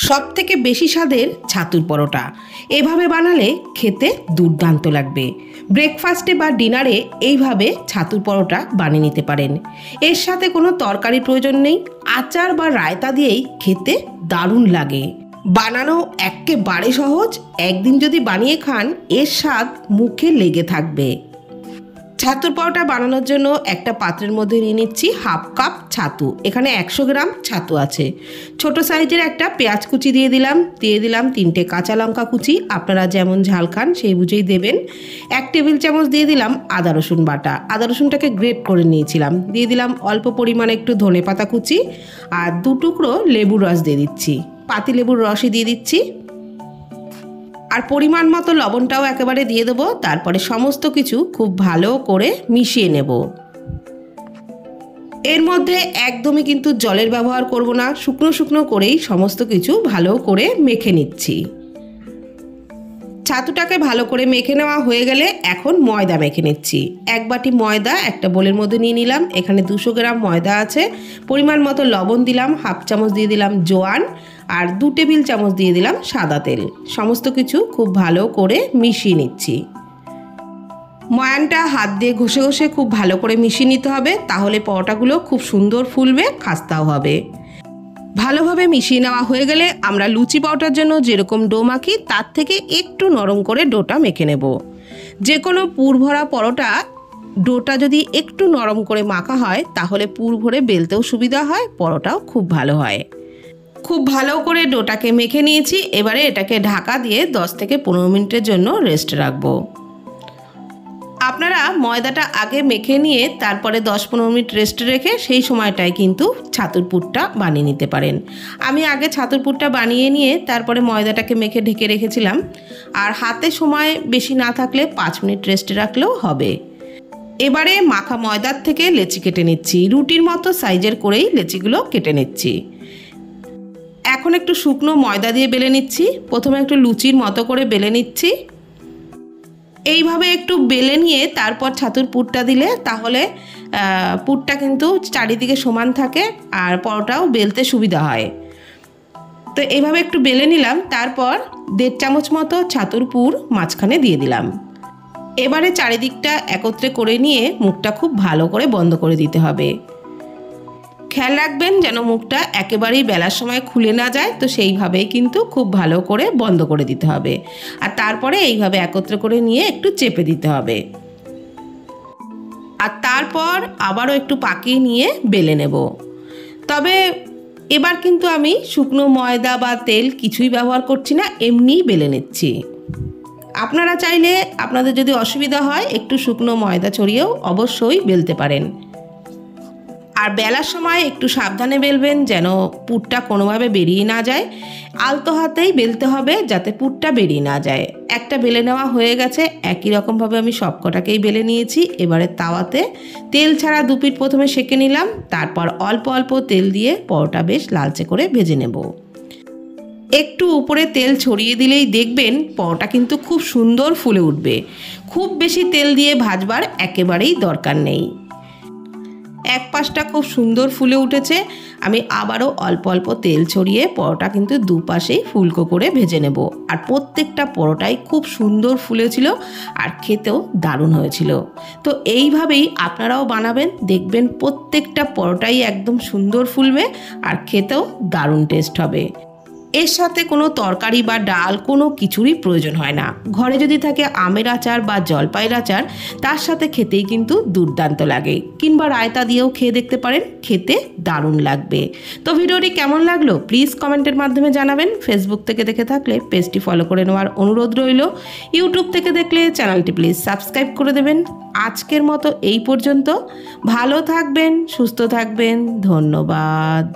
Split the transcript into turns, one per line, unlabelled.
সবথেকে বেশি স্বাদের ছাতুর পরোটা এভাবে বানালে খেতে দুর্দান্ত লাগবে। ব্রেকফাস্টে বা ডিনারে এইভাবে ছাতুর পরোটা বানিয়ে নিতে পারেন। এর সাথে কোনো তরকারির প্রয়োজন নেই, আচার বা রায়তা দিয়েই খেতে দারুণ লাগে। বানানো একেবারে সহজ, একদিন যদি বানিয়ে খান এর স্বাদ মুখে লেগে থাকবে। ছাতুর পরোটা বানানোর জন্য একটা পাত্রের মধ্যে নিয়ে নিচ্ছি হাফ কাপ ছাতু। এখানে 100 গ্রাম ছাতু আছে। ছোট সাইজের একটা পেঁয়াজ কুচি দিয়ে দিলাম 3টে কাঁচা লঙ্কা কুচি, আপনারা যেমন ঝাল খান সেই বুঝেই দেবেন। 1 টেবিল চামচ দিয়ে দিলাম আদা রসুন বাটা, আদা রসুনটাকে গ্রেট করে নিয়েছিলাম। দিয়ে দিলাম অল্প পরিমাণে একটু ধনেপাতা কুচি আর 2 টুকরো লেবুর রস দিয়ে দিচ্ছি, পাতি লেবুর রসই দিয়ে দিচ্ছি। আর পরিমাণ মতো লবণটাও একেবারে দিয়ে দেবো। তারপরে সমস্ত কিছু খুব ভালো করে মিশিয়ে নেব। এর মধ্যে একদমই কিন্তু জলের ব্যবহার করব না, শুকনো শুকনো করেই সমস্ত কিছু ভালো করে মেখে নিচ্ছি। ছাতুটাকে ভালো করে মেখে নেওয়া হয়ে গেলে এখন ময়দা মেখে নিচ্ছি। 1 বাটি ময়দা একটা বোলের মধ্যে নিয়ে নিলাম। এখানে 200 গ্রাম ময়দা আছে। পরিমাণ মতো লবণ দিলাম, হাফ চামচ দিয়ে দিলাম জোয়ান আর 2 টেবিল চামচ দিয়ে দিলাম সাদা তেল। সমস্ত কিছু খুব ভালো করে মিশিয়ে নিচ্ছি। ময়ানটা হাত দিয়ে ঘষে ঘষে খুব ভালো করে মিশিয়ে নিতে হবে, তাহলে পরোটাগুলো খুব সুন্দর ফুলবে, খাস্তাও হবে। ভালোভাবে মিশিয়ে নেওয়া হয়ে গেলে আমরা লুচি পরোটার জন্য যেরকম ডো মাখি তার থেকে একটু নরম করে ডোটা মেখে নেব। যে কোনো পুর ভরা পরোটা ডোটা যদি একটু নরম করে মাখা হয় তাহলে পুর ভরে বেলতেও সুবিধা হয়, পরোটাও খুব ভালো হয়। খুব ভালো করে ডোটাকে মেখে নিয়েছি। এবারে এটাকে ঢাকা দিয়ে 10 থেকে 15 মিনিটের জন্য রেস্ট রাখবো। আপনারা ময়দাটা আগে মেখে নিয়ে তারপরে 10-15 মিনিট রেস্ট রেখে সেই সময়টায় কিন্তু ছাতুর পুরটা বানিয়ে নিতে পারেন। আমি আগে ছাতুর পুরটা বানিয়ে নিয়ে তারপরে ময়দাটাকে মেখে ঢেকে রেখেছিলাম। আর হাতে সময় বেশি না থাকলে 5 মিনিট রেস্টে রাখলেও হবে। এবারে মাখা ময়দার থেকে লেচি কেটে নিচ্ছি। রুটির মতো সাইজের করেই লেচিগুলো কেটে নিচ্ছি। এখন একটু শুকনো ময়দা দিয়ে বেলে নিচ্ছি। প্রথমে একটু লুচির মতো করে বেলে নিচ্ছি। এইভাবে একটু বেলে নিয়ে তারপর ছাতুর পুরটা দিলে তাহলে পুরটা কিন্তু চারিদিকে সমান থাকে আর পরোটাও বেলতে সুবিধা হয়। তো এইভাবে একটু বেলে নিলাম। তারপর 1.5 চামচ মতো ছাতুর পুর মাঝখানে দিয়ে দিলাম। এবারে চারিদিকটা একত্রে করে নিয়ে মুখটা খুব ভালো করে বন্ধ করে দিতে হবে। খেয়াল রাখবেন যেন মুখটা একেবারেই বেলার সময় খুলে না যায়, তো সেইভাবেই কিন্তু খুব ভালো করে বন্ধ করে দিতে হবে। আর তারপরে এইভাবে একত্রে করে নিয়ে একটু চেপে দিতে হবে। আর তারপর আবারও একটু পাকিয়ে নিয়ে বেলে নেব। তবে এবার কিন্তু আমি শুকনো ময়দা বা তেল কিছুই ব্যবহার করছি না, এমনিই বেলে নিচ্ছি। আপনারা চাইলে আপনাদের যদি অসুবিধা হয় একটু শুকনো ময়দা ছড়িয়েও অবশ্যই বেলতে পারেন। আর বেলার সময় একটু সাবধানে বেলবেন যেন পুরটা কোনোভাবে বেরিয়ে না যায়। আলতো হাতেই বেলতে হবে যাতে পুরটা বেরিয়ে না যায়। একটা বেলে নেওয়া হয়ে গেছে। একই রকমভাবে আমি সবকটাকেই বেলে নিয়েছি। এবারে তাওয়াতে তেল ছাড়া 2 পিঠ প্রথমে সেঁকে নিলাম, তারপর অল্প অল্প তেল দিয়ে পরোটা বেশ লালচে করে ভেজে নেব। একটু উপরে তেল ছড়িয়ে দিলেই দেখবেন পরোটা কিন্তু খুব সুন্দর ফুলে উঠবে। খুব বেশি তেল দিয়ে ভাজবার একেবারেই দরকার নেই। এক পাশটা খুব সুন্দর ফুলে উঠেছে। আমি আবারও অল্প অল্প তেল ছড়িয়ে পরোটা কিন্তু দুপাশেই ফুলকো করে ভেজে নেব। আর প্রত্যেকটা পরোটাই খুব সুন্দর ফুলেছিল আর খেতেও দারুণ হয়েছিল। তো এইভাবেই আপনারাও বানাবেন, দেখবেন প্রত্যেকটা পরোটাই একদম সুন্দর ফুলবে আর খেতেও দারুণ টেস্ট হবে। এর সাথে কোনো তরকারি বা ডাল কোনো কিছুরই প্রয়োজন হয় না। ঘরে যদি থাকে আমের আচার বা জলপাইয়ের আচার, তার সাথে খেতেই কিন্তু দুর্দান্ত লাগে। কিংবা রায়তা দিয়েও খেয়ে দেখতে পারেন, খেতে দারুণ লাগবে। তো ভিডিওটি কেমন লাগলো প্লিজ কমেন্টের মাধ্যমে জানাবেন। ফেসবুক থেকে দেখে থাকলে পেজটি ফলো করে নেওয়ার অনুরোধ রইল। ইউটিউব থেকে দেখলে চ্যানেলটি প্লিজ সাবস্ক্রাইব করে দেবেন। আজকের মতো এই পর্যন্ত। ভালো থাকবেন, সুস্থ থাকবেন। ধন্যবাদ।